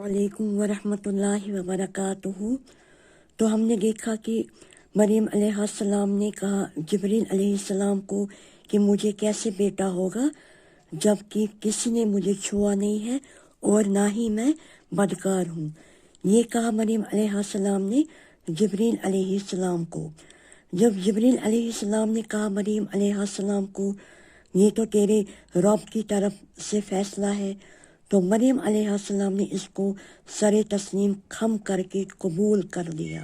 वालेकुम वरहमतुल्लाहि वबरकातुहू। तो हमने देखा कि मरीम अलैहिस्सलाम ने कहा जिब्रील अलैहिस्सलाम को कि मुझे कैसे बेटा होगा जबकि किसी ने मुझे छुआ नहीं है और ना ही मैं बदकार हूँ। ये कहा मरीम अलैहिस्सलाम ने जिब्रील अलैहिस्सलाम को। जब जिब्रील अलैहिस्सलाम ने कहा मरीम अलैहिस्सलाम को ये तो तेरे रब की तरफ से फैसला है, तो मरीम अलैहिस्सलाम ने इसको सरे तस्लीम खम करके कबूल कर लिया।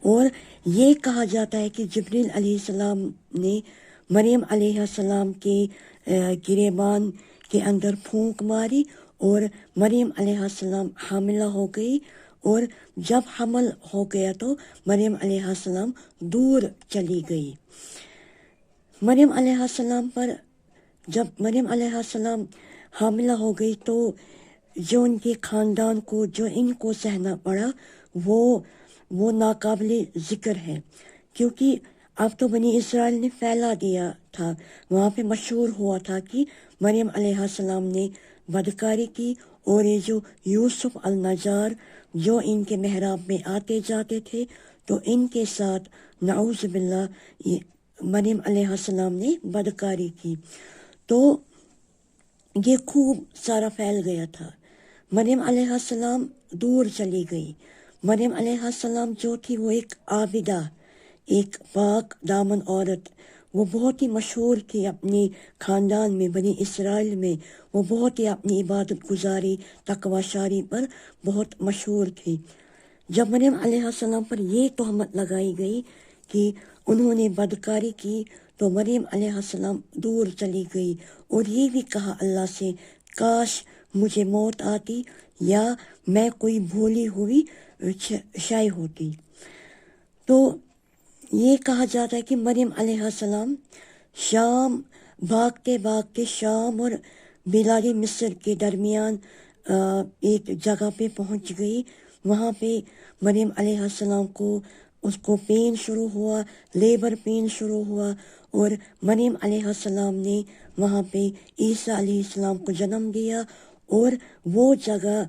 और ये कहा जाता है कि जिब्रील अलैहिस्सलाम ने मरीम अलैहिस्सलाम के गिरेबान के अंदर फूंक मारी और मरीम अलैहिस्सलाम हामिला हो गई। और जब हमल हो गया तो मरीम अलैहिस्सलाम दूर चली गई। मरीम अलैहिस्सलाम पर जब मरीम अलैहिस्सलाम हामिला हो गई तो जो उनके ख़ानदान को जो इनको सहना पड़ा वो नाकाबिले ज़िक्र है, क्योंकि अब तो बनी इसराइल ने फैला दिया था, वहाँ पे मशहूर हुआ था कि मरीम अलैहिस्सलाम ने बदकारी की। और ये जो यूसुफ अल नजार जो इनके महराब में आते जाते थे तो इनके साथ नऊज़ बिल्लाह मरीम अलैहिस्सलाम ने बदकारी की, तो ये खूब सारा फैल गया था। मरीम अलैहिस्सलाम दूर चली गई। मरीम अलैहिस्सलाम जो थी वो एक आबिदा, एक पाक दामन औरत, वो बहुत ही मशहूर थी अपने ख़ानदान में, बनी इसराइल में। वो बहुत ही अपनी इबादत गुजारी तकवाशारी पर बहुत मशहूर थी। जब मरीम अलैहिस्सलाम पर ये तोहमत लगाई गई कि उन्होंने बदकारी की तो मरीम अलैहिस्सलाम दूर चली गई और ये भी कहा अल्लाह से, काश मुझे मौत आती या मैं कोई भूली हुई शाई होती। तो ये कहा जाता है कि मरीम अलैहिस्सलाम शाम भागते भागते शाम और बिलादी मिस्र के दरमियान एक जगह पे पहुंच गई। वहाँ पे मरीम अलैहिस्सलाम को उसको पेन शुरू हुआ, लेबर पेन शुरू हुआ और मरीम अलैहिस्सलाम ने वहाँ पे ईसा अलैहिस्सलाम को जन्म दिया। और वो जगह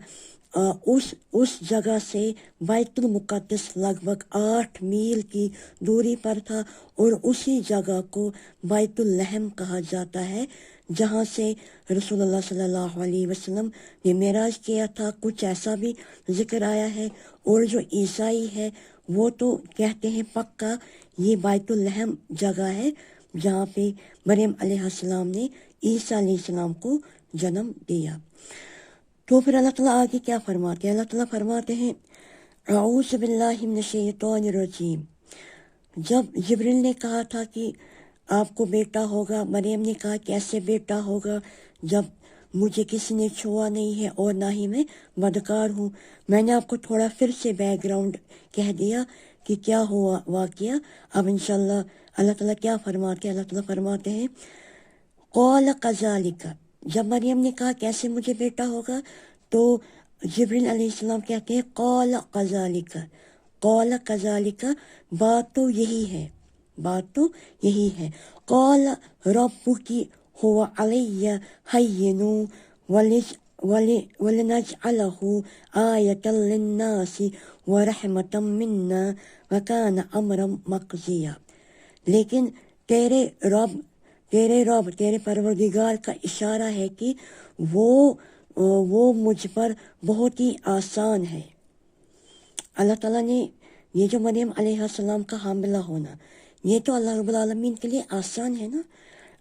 उस जगह से बैतुल मुक़द्दस लगभग 8 मील की दूरी पर था और उसी जगह को बैतुल लहम कहा जाता है, जहाँ से रसूलुल्लाह सल्लल्लाहु अलैहि वसल्लम ने मेराज किया था। कुछ ऐसा भी जिक्र आया है। और जो ईसाई है वो तो कहते हैं पक्का ये बैतुल लहम जगह है जहाँ पे मरीम अलैहिस्सलाम ने ईसा अलैहिस्सलाम को जन्म दिया। तो फिर अल्लाह ताला आगे क्या फरमाते हैं? अल्लाह ताला फरमाते हैं औज़ु बिल्लाहि मिनश शैतानिर रजीम। जब जिब्रील ने कहा था कि आपको बेटा होगा, मरियम ने कहा कैसे बेटा होगा जब मुझे किसी ने छुआ नहीं है और ना ही मैं बदकार हूँ। मैंने आपको थोड़ा फिर से बैकग्राउंड कह दिया कि क्या हुआ वाक़या। अब इंशाल्लाह अल्लाह ताला क्या फरमाते हैं? अल्लाह ताला फरमाते हैं क़ाल कज़ालिका। जब मरियम ने कहा कैसे मुझे बेटा होगा तो जिब्रील अलैहिस्सलाम कहते हैं क़ाल कज़ालिका, क़ाल कज़ालिका, बात तो यही है, बात तो यही है। क़ाल रब्बुकी हुवा अलैया हय्यिनु वलिनजअलहु आयतल लिन्नासि व रहमतम मिन्ना व कान अमरम मक़ज़िया। लेकिन तेरे रब तेरे परवरदिगार का इशारा है कि वो मुझ पर बहुत ही आसान है। अल्लाह ताला ने ये जो मरियम अलैहिस्सलाम का हामिला होना ये तो अल्लाह रब्बुल आलमीन के लिए आसान है ना।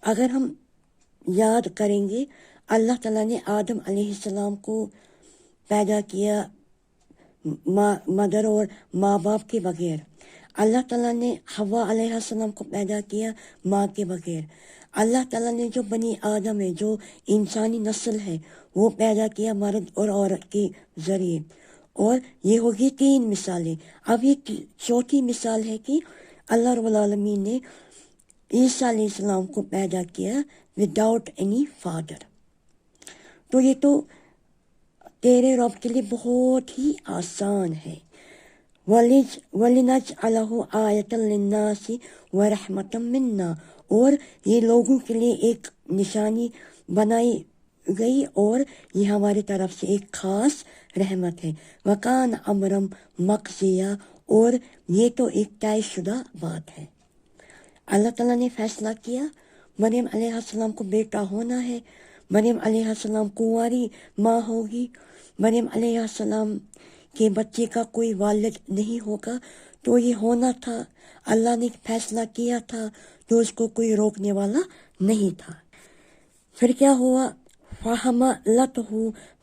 अगर हम याद करेंगे अल्लाह ताला ने आदम अलैहिस्सलाम को पैदा किया मदर और माँ बाप के बगैर। अल्लाह ताला ने हवा अलैहिस्सलाम को पैदा किया माँ के बगैर। अल्लाह ताला ने जो बनी आदम है, जो इंसानी नस्ल है, वो पैदा किया मर्द और औरत के ज़रिए। और ये होगी 3 मिसालें। अब ये चौथी मिसाल है कि अल्लाह रब्बुल आलमीन ने ईसा अलैहिस्सलाम को पैदा किया विदाउट एनी फादर। तो ये तो तेरे रब के लिए बहुत ही आसान है। वलिनजअलहु आयतल लिन्नासि व रहमतम मिन्ना, और ये लोगों के लिए एक निशानी बनाई گئی اور یہ ہماری طرف سے ایک خاص رحمت ہے. وکان امرم مقضیہ، اور یہ تو ایک طے شدہ بات ہے. اللہ تعالیٰ نے فیصلہ کیا مریم علیہ السلام کو بیٹا ہونا ہے. مریم علیہ السلام کنواری ماں ہوگی. مریم علیہ السلام کے بچے کا کوئی والد نہیں ہوگا، تو یہ ہونا تھا. اللہ نے فیصلہ کیا تھا تو اس کو کوئی روکنے والا نہیں تھا. پھر کیا ہوا؟ فَحَمَلَتْهُ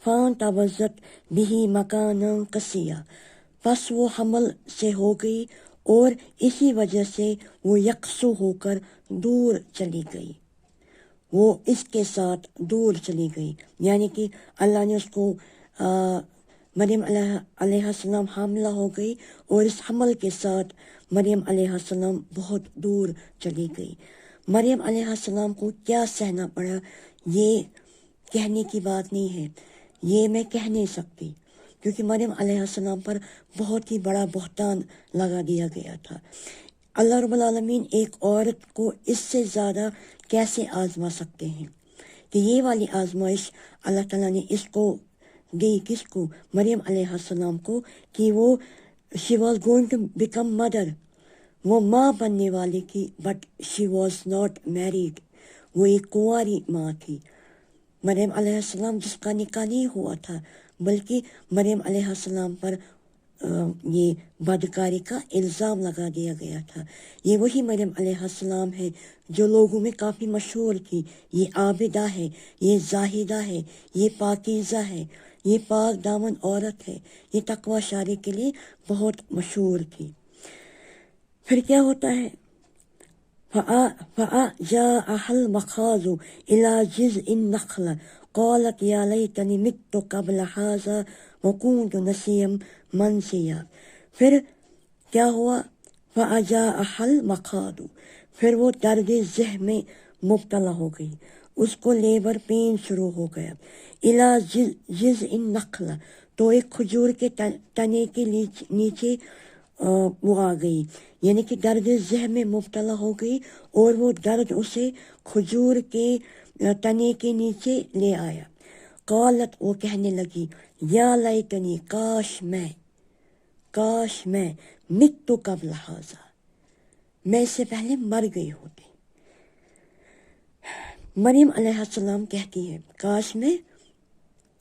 فَانْتَبَذَتْ بِهِ مَكَانًا قَصِيًّا، پس وہ حمل سے ہو گئی اور اسی وجہ سے وہ یکسو ہو کر دور چلی گئی. وہ اس کے ساتھ دور چلی گئی، یعنی کہ اللہ نے اس کو مریم علیہ السلام حاملہ ہو گئی اور اس حمل کے ساتھ مریم علیہ السلام بہت دور چلی گئی. مریم علیہ السلام کو کیا سہنا پڑا یہ کہنے کی بات نہیں ہے، یہ میں کہہ نہیں سکتی، کیونکہ مریم علیہ السلام پر بہت ہی بڑا بہتان لگا دیا گیا تھا. اللہ رب العالمین ایک عورت کو اس سے زیادہ کیسے آزما سکتے ہیں؟ کہ یہ والی آزمائش اللہ تعالیٰ نے اس کو دی، کس کو؟ مریم علیہ السلام کو، کہ وہ she was going to become mother، وہ ماں بننے والی تھی، but she was not married، وہ ایک کنواری ماں تھی. مریم علیہ السلام جس کا نکاح نہیں ہوا تھا، بلکہ مریم علیہ السلام پر یہ بدکاری کا الزام لگا دیا گیا تھا. یہ وہی مریم علیہ السلام ہے جو لوگوں میں کافی مشہور تھی. یہ عابدہ ہے، یہ زاہدہ ہے، یہ پاکیزہ ہے، یہ پاک دامن عورت ہے، یہ تقوی شاری کے لیے بہت مشہور تھی. پھر کیا ہوتا ہے؟ فَأَجَاءَهَا الْمَخَاضُ إِلَى جِذْعِ النَّخْلَةِ قَالَتْ يَا لَيْتَنِي مِتُّ قَبْلَ هَٰذَا وَكُنتُ نَسِيًّا مَنسِيًّا. پھر کیا ہوا؟ فَأَجَاءَهَا الْمَخَاضُ، پھر وہ درد ذہ میں مبتلا ہو گئی، اس کو لیبر پین شروع ہو گیا. إِلَى جِذْعِ النَّخْلَةِ، تو ایک کھجور کے تنے کے نیچے وہ آ گئی، یعنی کہ درد ذہ میں مبتلا ہو گئی اور وہ درد اسے کھجور کے تنے کے نیچے لے آیا. قالت، وہ کہنے لگی، یا لیتنی، کاش میں مت قبل ھذا، میں اس سے پہلے مر گئی ہوتی. مریم علیہ السلام کہتی ہے کاش میں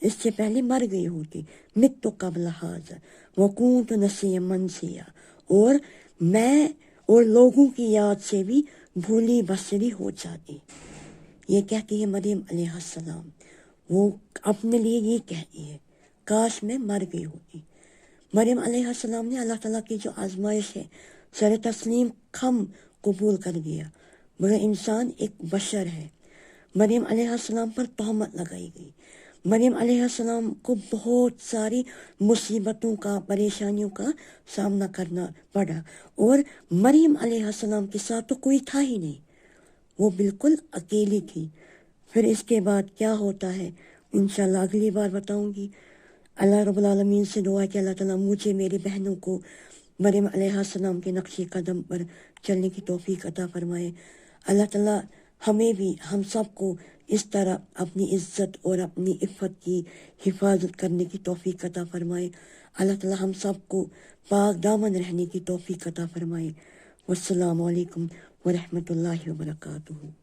اس سے پہلے مر گئی ہوتی. مت قبل ھذا وکنت نسیا منسیا، اور میں اور لوگوں کی یاد سے بھی بھولی بسری ہو جاتی. یہ کہتی ہے مریم علیہ السلام، وہ اپنے لیے یہ کہتی ہے کاش میں مر گئی ہوتی. مریم علیہ السلام نے اللہ تعالیٰ کی جو آزمائش ہے سر تسلیم خم قبول کر دیا، مگر انسان ایک بشر ہے. مریم علیہ السلام پر تہمت لگائی گئی، مریم علیہ السلام کو بہت ساری مصیبتوں کا، پریشانیوں کا سامنا کرنا پڑا، اور مریم علیہ السلام کے ساتھ تو کوئی تھا ہی نہیں، وہ بالکل اکیلی تھی. پھر اس کے بعد کیا ہوتا ہے انشاءاللہ اگلی بار بتاؤں گی. اللہ رب العالمین سے دعا ہے کہ اللہ تعالیٰ مجھے، میری بہنوں کو مریم علیہ السلام کے نقش قدم پر چلنے کی توفیق عطا فرمائے. اللہ تعالیٰ ہمیں بھی، ہم سب کو اس طرح اپنی عزت اور اپنی عفت کی حفاظت کرنے کی توفیق عطا فرمائے. اللہ تعالیٰ ہم سب کو پاک دامن رہنے کی توفیق عطا فرمائے. والسلام علیکم ورحمۃ اللہ وبرکاتہ.